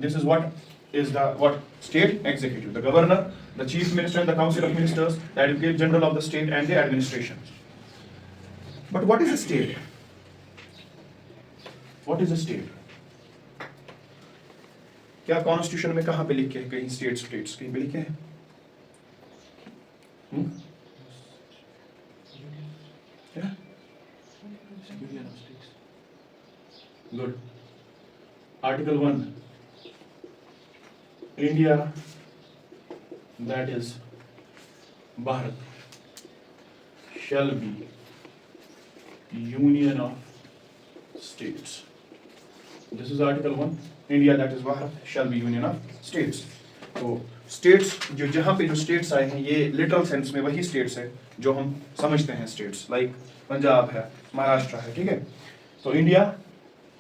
this is what is the what state executive, the governor, the chief minister and the council of ministers, the advocate general of the state and the administration. But what is a state? What is a state? क्या constitution में कहां पे लिखे हैं? कहीं states कहीं पे लिखे हैं? Yeah? Good. Article 1. India, that is Bharat, shall be union of states. This is Article 1. India, that is Bharat, shall be union of states. तो स्टेट्स जो जहाँ पे जो स्टेट्स आए हैं ये लिटरल सेंस में वही स्टेट्स है जो हम समझते हैं स्टेट्स, लाइक पंजाब है, महाराष्ट्र है, ठीक है. तो India,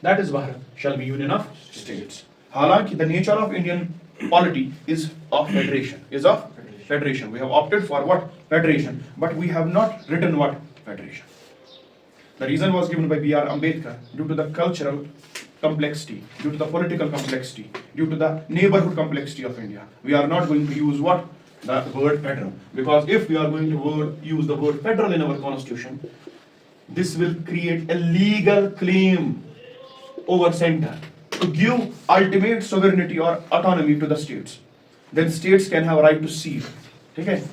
that is Bharat, shall be union of states. हालांकि the nature of Indian polity is of federation. We have opted for what? Federation, but we have not written what? Federation. The reason was given by B.R. Ambedkar due to the cultural complexity, due to the political complexity, due to the neighborhood complexity of India. We are not going to use what? The word federal. Because if we are going to use the word federal in our constitution, this will create a legal claim over center to give ultimate sovereignty or autonomy to the states. Then states can have a right to secede. ठीक है?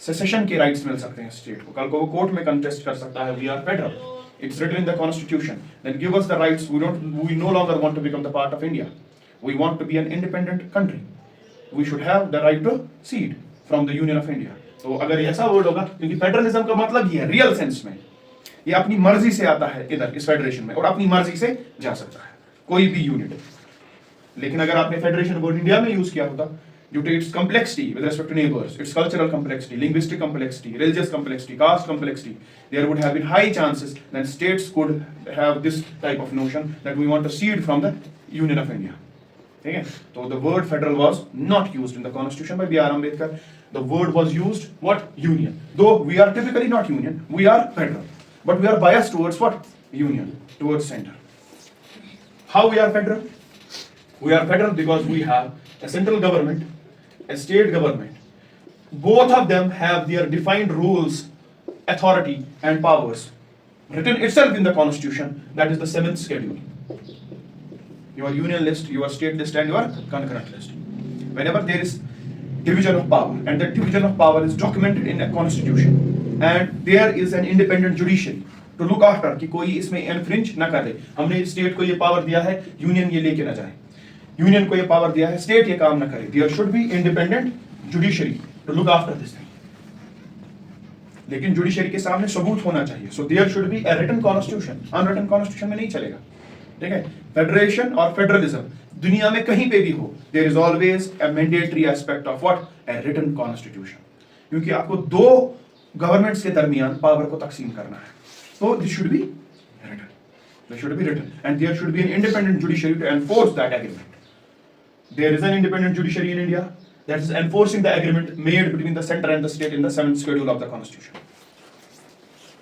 Cessation के rights मिल सकते हैं state को. कल को वो court में कंटेस्ट कर सकता है. We are federal, it's written in the constitution, then give us the rights. We no longer want to become the part of India. We want to be an independent country. We should have the right to cede from the union of India. तो अगर ऐसा word होगा, क्योंकि federalism का मतलब ही है real sense में ये अपनी मर्जी से आता है इधर इस फेडरेशन में और अपनी मर्जी से जा सकता है कोई भी यूनिट. लेकिन अगर आपने फेडरेशन वर्ड इंडिया में यूज किया होता, due to its complexity with respect to neighbors, its cultural complexity, linguistic complexity, religious complexity, caste complexity, there would have been high chances that states could have this type of notion that we want to cede from the Union of India. Okay? So the word federal was not used in the constitution by B.R. Ambedkar. The word was used what? Union. Though we are typically not union, we are federal. But we are biased towards what? Union, towards center. How we are federal? We are federal because we have a central government, a state government. Both of them have their defined rules, authority and powers written itself in the constitution. That is the 7th schedule. Your union list, your state list and your concurrent list. Whenever there is division of power, and that division of power is documented in a constitution, and there is an independent judiciary to look after कि कोई इसमें infringe ना करे. हमने state को ये power दिया है, यूनियन ये लेके ना जाए. यूनियन को ये पावर दिया है, स्टेट ये काम ना करे. There should be independent judiciary to look after this thing. लेकिन जुडिशरी के सामने सबूत होना चाहिए. So there should be a written constitution. Unwritten constitution में नहीं चलेगा. ठीक है? फेडरेशन और फेडरलिज्म दुनिया में कहीं पे भी हो, there is always a mandatory aspect of what? A written constitution. क्योंकि आपको दो गवर्नमेंट्स के दरमियान पावर को तकसीम करना है. तो this should be written. They should be written, and there should be an independent judiciary to enforce that agreement. There is an independent judiciary in India that is enforcing the agreement made between the center and the state in the 7th schedule of the constitution.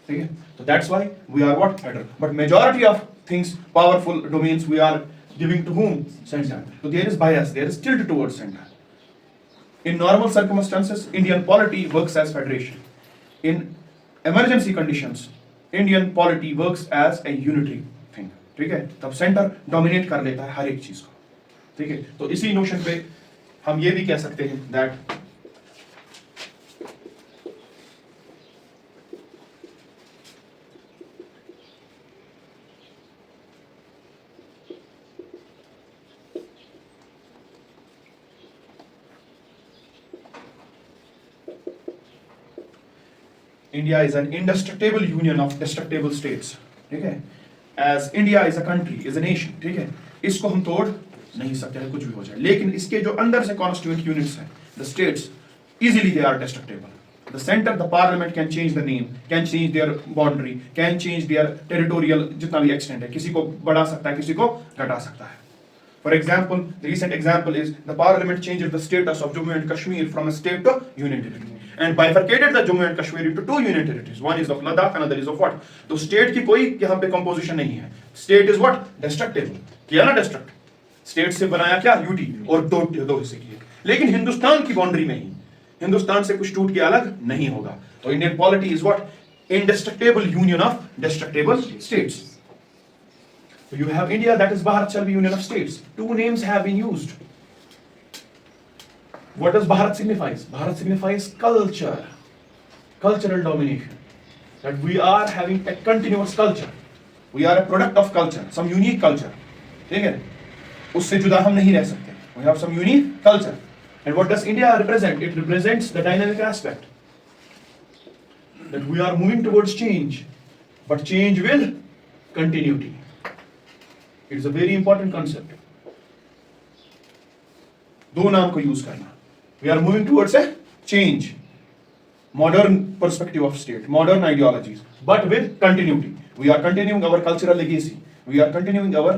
Okay? So that's why we are what? Federal. But majority of things, powerful domains, we are giving to whom? Center. So there is bias, there is tilt towards center. In normal circumstances, Indian polity works as federation. In emergency conditions, Indian polity works as a unitary thing. ठीक है? तब centre dominate कर लेता है हर एक चीज को. ठीक है? तो इसी नोशन पे हम ये भी कह सकते हैं that India is an indestructible union of destructible states. ठीक है? As India is a country, is a nation. ठीक है? इसको हम तोड़ नहीं सकते हैं, कुछ भी हो जाए. लेकिन इसके जो अंदर से constituent units हैं, the states, easily they are destructible. The center, the parliament can change the name, can change their boundary, can change their territorial जितना भी extent है. किसी को बढ़ा सकता है, किसी को घटा सकता है. For example, the recent example is the parliament changed the status of Jammu and Kashmir from a state to union territory. And bifurcated the Jammu and Kashmir into 2 union territories. One is of Ladakh, another is of what? तो state की कोई यहाँ पे composition नहीं है. State is what? Destructible. किया ना destruct. State से बनाया क्या, यूटी, और दो दो हिस्से किए, लेकिन हिंदुस्तान की बाउंड्री में ही, हिंदुस्तान से कुछ टूट के अलग नहीं होगा। तो Indian polity is what, indestructible union of destructible states. So you have India, that is Bharat shall be union of states. Two names have been used. What does Bharat signifies? Bharat signifies culture, cultural domination. That we are having a continuous culture. We are a product of culture, some unique culture. ठीक है? उससे जुदा हम नहीं रह सकते. We have some unique culture. And what does India represent? It represents the dynamic aspect. That we are moving towards change, but change with continuity. It is a very important concept. दो नाम को use करना. We are moving towards a change, modern perspective of state, modern ideologies, but with continuity. We are continuing our cultural legacy. We are continuing our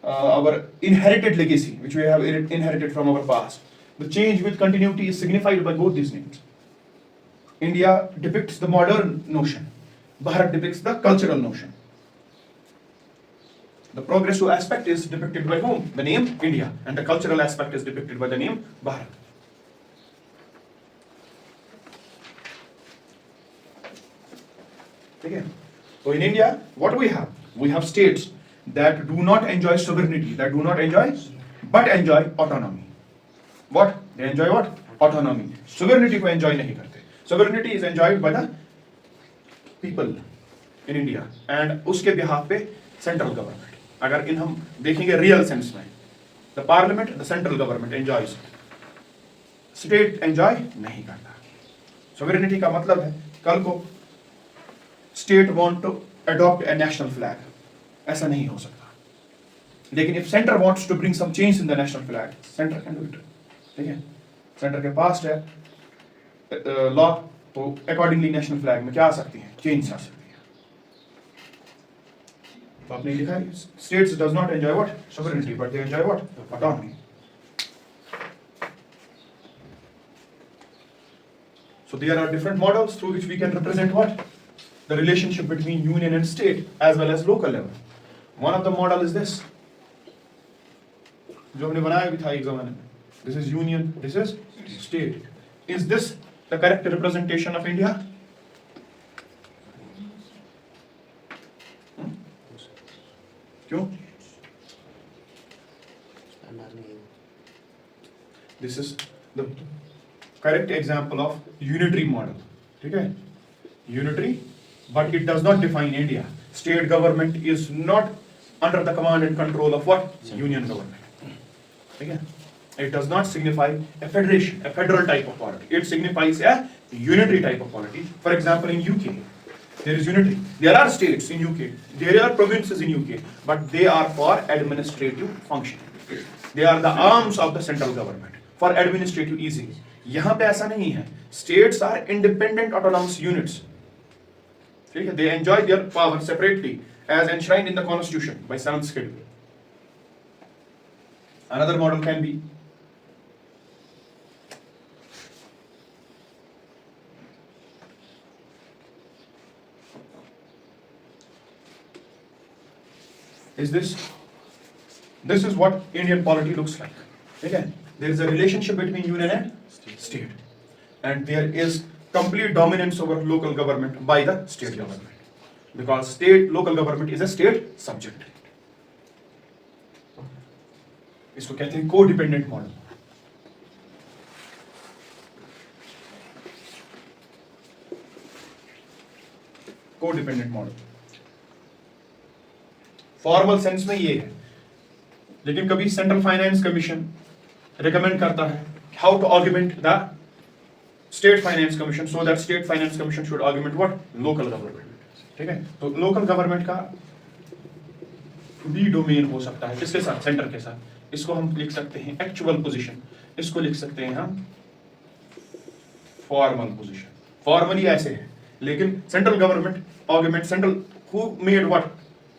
our inherited legacy, which we have inherited from our past. The change with continuity is signified by both these names. India depicts the modern notion. Bharat depicts the cultural notion. The progressive aspect is depicted by whom? The name India. And the cultural aspect is depicted by the name Bharat. Okay. So in India, what do we have? We have states that do not enjoy sovereignty, that do not enjoy, but enjoy autonomy. What? They enjoy what? Autonomy. Sovereignty को enjoy नहीं करते. Sovereignty is enjoyed by the people in India and उसके behalf पे central government. अगर इन हम देखेंगे real sense में, the parliament, the central government enjoys. State enjoy नहीं करता. Sovereignty का मतलब है कल को state want to adopt a national flag. ऐसा नहीं हो सकता. लेकिन if center wants to bring some change in the national flag, center can do it. ठीक है? Center के पास है लॉ, तो अकॉर्डिंगली नेशनल फ्लैग में क्या आ सकती है, चेंज आ सकती है. तो आपने लिखा है states does not enjoy what, sovereignty, but they enjoy what, autonomy. So there are different models through which we can represent what, the relationship between union and state as well as local level. One of the model is this, जो हमने बनाया भी था एक जमाने में. This is union, this is state. Is this the correct representation of India? क्यों? This is the correct example of unitary model. ठीक है? Unitary, but it does not define India. State government is not under the command and control of what? Union government. ठीक है? It does not signify a federation, a federal type of polity. It signifies a unitary type of polity. For example, in UK, there is unity. There are states in UK, there are provinces in UK, but they are for administrative function. They are the arms of the central government for administrative easing. यहाँ पे ऐसा नहीं है. States are independent autonomous units. ठीक है? They enjoy their power separately as enshrined in the Constitution by 7th schedule. Another model can be is this. This is what Indian polity looks like. Again, there is a relationship between union and state, and there is complete dominance over local government by the state government, because local government is a state subject. इसको कहते हैं co-dependent model. Co-dependent model. Formal sense में ये है, लेकिन कभी central finance commission recommend करता है how to augment the state finance commission, so that state finance commission should augment what, local government. ठीक है? तो लोकल गवर्नमेंट का भी डोमेन हो सकता है किसके साथ, सेंटर के साथ. इसको हम लिख सकते हैं एक्चुअल पोजीशन, इसको लिख सकते हैं हम फॉर्मल पोजीशन. फॉर्मली ऐसे है, लेकिन central government augment, central who made what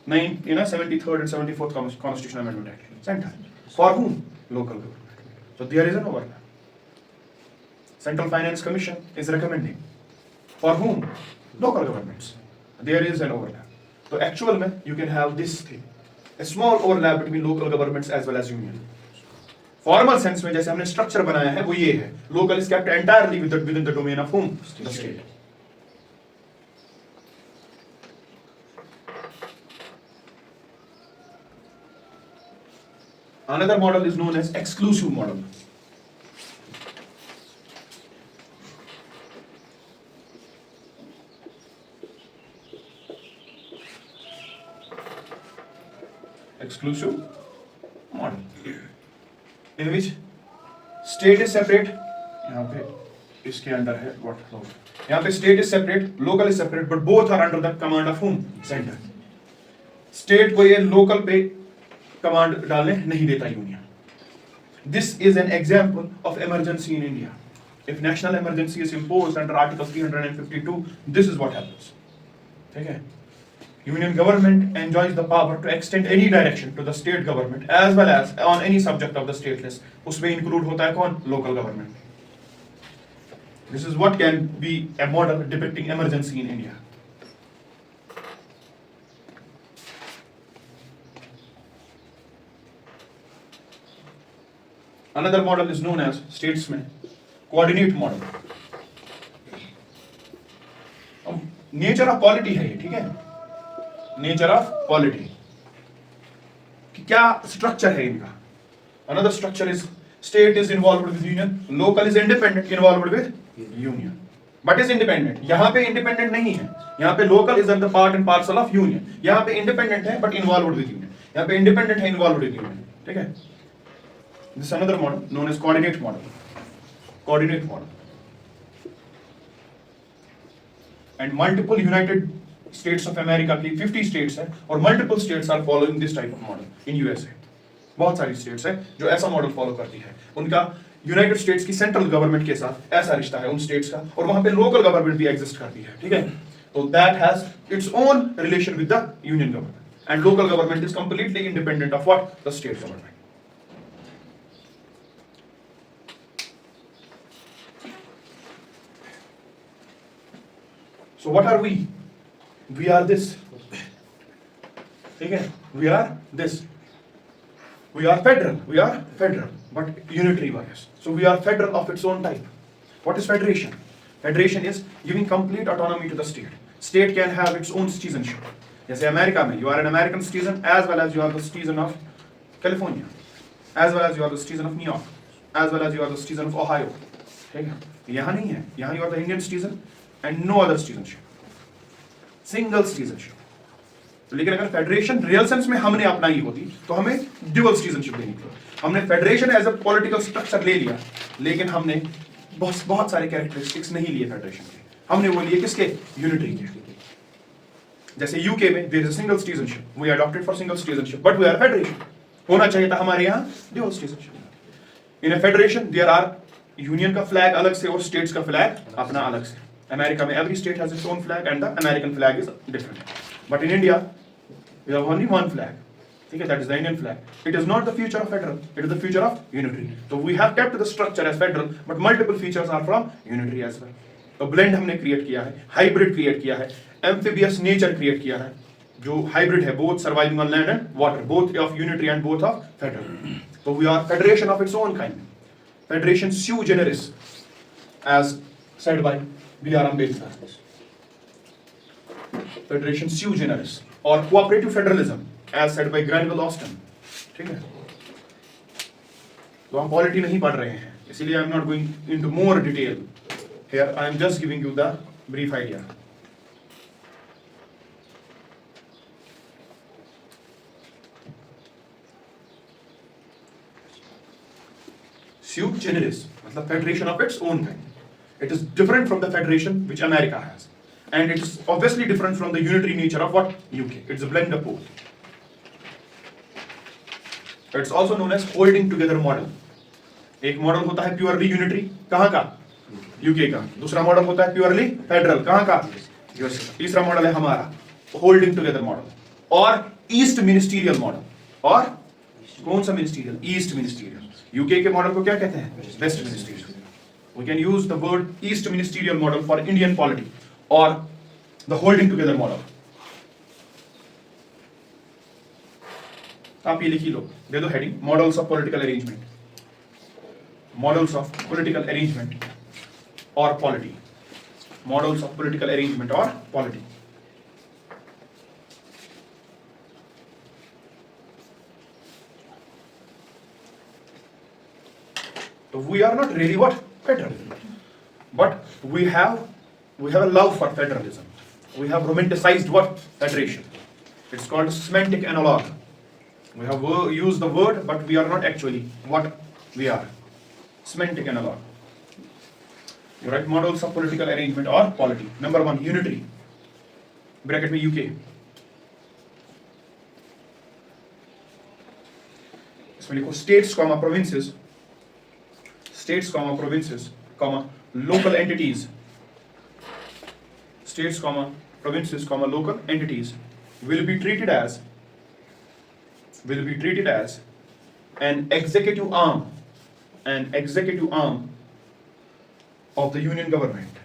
73rd and 74th Constitutional Amendment Act. Center. For whom? Local government. So there is an overlap. Central Finance Commission is recommending. For whom? Local governments. There is an overlap. So actual में you can have this thing. a small overlap between local governments as well as union. Formal sense में जैसे हमने structure बनाया है वो ये है, local is kept entirely with in the domain of whom? The state. Another model is known as exclusive model. Exclusive model in which state is separate, यहाँ पे इसके अंदर है what, यहाँ पे state is separate, local is separate, but both are under the command of whom? Center. State को ये local पे कमांड डालने नहीं देता union. This is an example of emergency in India. If national emergency is imposed under Article 352, this is what happens. ठीक है? Union government enjoys the power to extend any direction to the state government as well as on any subject of the state list. उसमें include होता है कौन? Local government. This is what can be a model depicting emergency in India. Another model is known as statesman coordinate model. Nature of polity है ये, ठीक है? Nature of polity कि क्या स्ट्रक्चर है इनका. Another structure is state is involved with union, local is independent involved with union, but is independent. यहां पे इंडिपेंडेंट नहीं है, यहां पे local is the part and parcel of union. यहां पे इंडिपेंडेंट है बट इन्वॉल्वड विद यूनियन, यहां पे इंडिपेंडेंट है इन्वॉल्वड विद यूनियन. ठीक है? This is another model known as coordinate model. Coordinate model. And multiple United States of America की 50 states है और multiple states are following this type of model in USA. बहुत सारी states है जो ऐसा model follow करती है. उनका United States की central government के साथ ऐसा रिश्ता है उन states का, और वहाँ पे local government भी exist करती है. ठीक है? तो that has its own relation with the union government, and local government is completely independent of what? The state government. So what are we? We are this. ठीक है? We are this. We are federal. We are federal, but unitary bias. So we are federal of its own type. What is federation? Federation is giving complete autonomy to the state. State can have its own citizenship. जैसे America में you are an American citizen as well as you are the citizen of California, as well as you are the citizen of New York, as well as you are the citizen of Ohio. ठीक है? यहाँ नहीं है. यहाँ you are the Indian citizen and no other citizenship, single citizenship. लेकिन अगर federation real sense में हमने अपनाई होती तो हमें ड्यूअल सिटीजनशिप देनी थी. हमने federation as a political structure ले लिया, लेकिन हमने बहुत सारे कैरेक्टरिस्टिक्स नहीं लिए फेडरेशन के. हमने वो लिए किसके? यूनिटरी के. जैसे यूके में there is a single citizenship, we adopted for single citizenship, but we are federation. होना चाहिए था हमारे यहाँ dual citizenship. In a federation there are union का फ्लैग अलग से और स्टेट्स का फ्लैग अपना अलग से. अमेरिका में every state has its own flag and the American flag is different. But in India, we have only one flag. ठीक है? That is the Indian flag. It is not the future of federal. It is the future of unitary. So we have kept the structure as federal, but multiple features are from unitary as well. तो blend हमने create किया है, hybrid create किया है, amphibious nature create किया है, जो hybrid है, both surviving on land and water, both of unitary and both of federal. So we are federation of its own kind. Federation sui generis, as said by B.R. Ambedkar. Federation sui generis or cooperative federalism, as said by Granville Austin. ठीक है? तो हम polity नहीं पढ़ रहे हैं, इसीलिए I am not going into more detail here. I am just giving you the brief idea. Sui generis मतलब federation of its own kind. It is different from the federation which America has, and it is obviously different from the unitary nature of what? UK. It's a blend of both. It's also known as holding together model. एक model होता है purely unitary, कहाँ का? UK का. दूसरा model होता है purely federal, कहाँ का? यूएस का. तीसरा मॉडल है हमारा होल्डिंग टुगेदर मॉडल और ईस्ट मिनिस्टीरियल मॉडल. और कौन सा मिनिस्टीरियल? East ministerial. यूके के मॉडल को क्या कहते हैं? West ministerial. We can use the word East Ministerial model for Indian polity or the holding together model. आप ये लिख ही लो, दे दो heading models of political arrangement, models of political arrangement और polity, models of political arrangement और polity. So we are not really what? Federalism. But we have a love for federalism. We have romanticized what? Federation. It's called semantic analog. We have used the word, but we are not actually what we are. Semantic analog. You write models of political arrangement or polity. Number 1, unitary. Bracket में UK. इसमें लिखो states, provinces. States, provinces, local entities. States, provinces, local entities will be treated as an executive arm of the union government.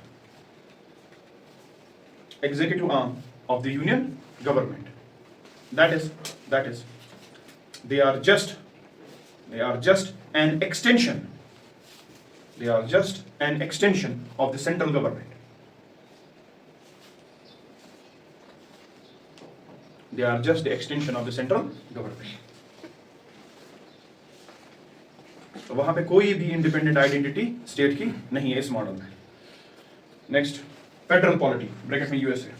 Executive arm of the union government. That is, they are just an extension. They are just an extension of the central government. They are just the extension of the central government. तो वहां पे कोई भी independent identity state की नहीं है इस model में. नेक्स्ट, फेडरल पॉलिटी, ब्रैकेट में USA.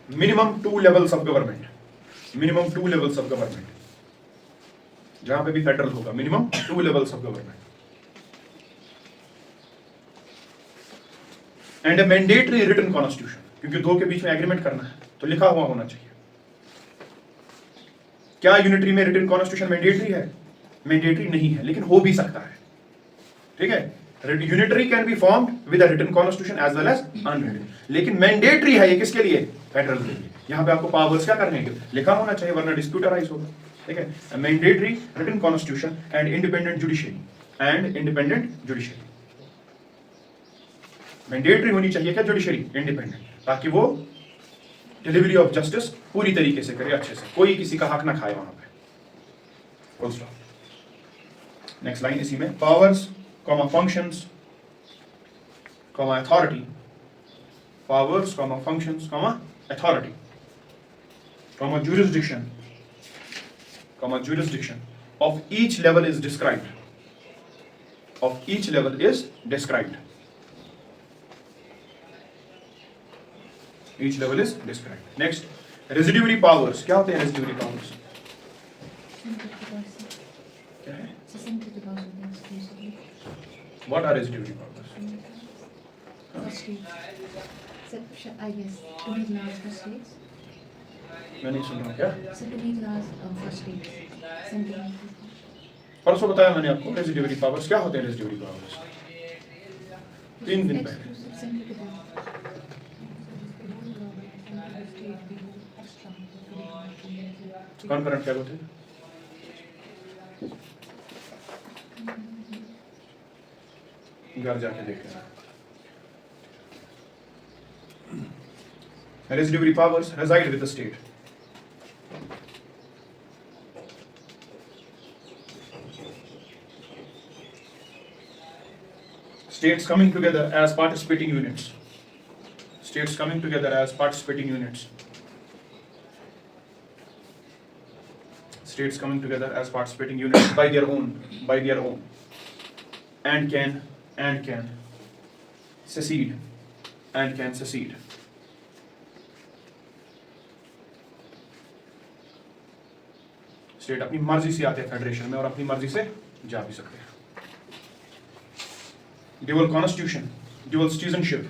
Minimum 2 levels of government. Minimum 2 levels of government. जहां पे भी फेडरल होगा, minimum 2 levels of government. And a mandatory written constitution, क्योंकि दो के बीच में एग्रीमेंट करना है तो लिखा हुआ होना चाहिए. क्या यूनिटरी में रिटन कॉन्स्टिट्यूशन मैंडेटरी है? मैंडेटरी नहीं है, लेकिन हो भी सकता है. ठीक है, unitary can be formed with a written constitution as well as unwritten, लेकिन मैंडेटरी है ये किसके लिए? फेडरल के लिए. यहां पे आपको पावर्स क्या करने हैं लिखा होना चाहिए, वरना डिस्प्यूट अराइज होगा. ठीक है, mandatory written constitution and independent judiciary. Mandatory होनी चाहिए क्या? जुडिशरी इंडिपेंडेंट, ताकि वो डिलीवरी ऑफ जस्टिस पूरी तरीके से करे, अच्छे से, कोई किसी का हक ना खाए वहां पे. Full stop. नेक्स्ट लाइन इसी में, powers, functions, authority. Powers, functions, authority, jurisdiction of each level is described. Each level is described. Next, residuary powers. क्या होते हैं residuary powers? क्या है? What are residuary powers? I guess to make laws for states. मैं नहीं सुन रहा हूँ. क्या? So to make laws for states. परसों बताया मैंने आपको residuary powers क्या होते हैं. residuary powers 3 दिन पहले. कॉन्करेंट क्या होते हैं? घर जाके देखते हैं. Residuary powers reside with the state. States coming together as participating units. States coming together as participating units. States coming together as participating units by their own, and can secede. State अपनी मर्जी से आते हैं federation में और अपनी मर्जी से जा भी सकते हैं. Dual constitution, dual citizenship,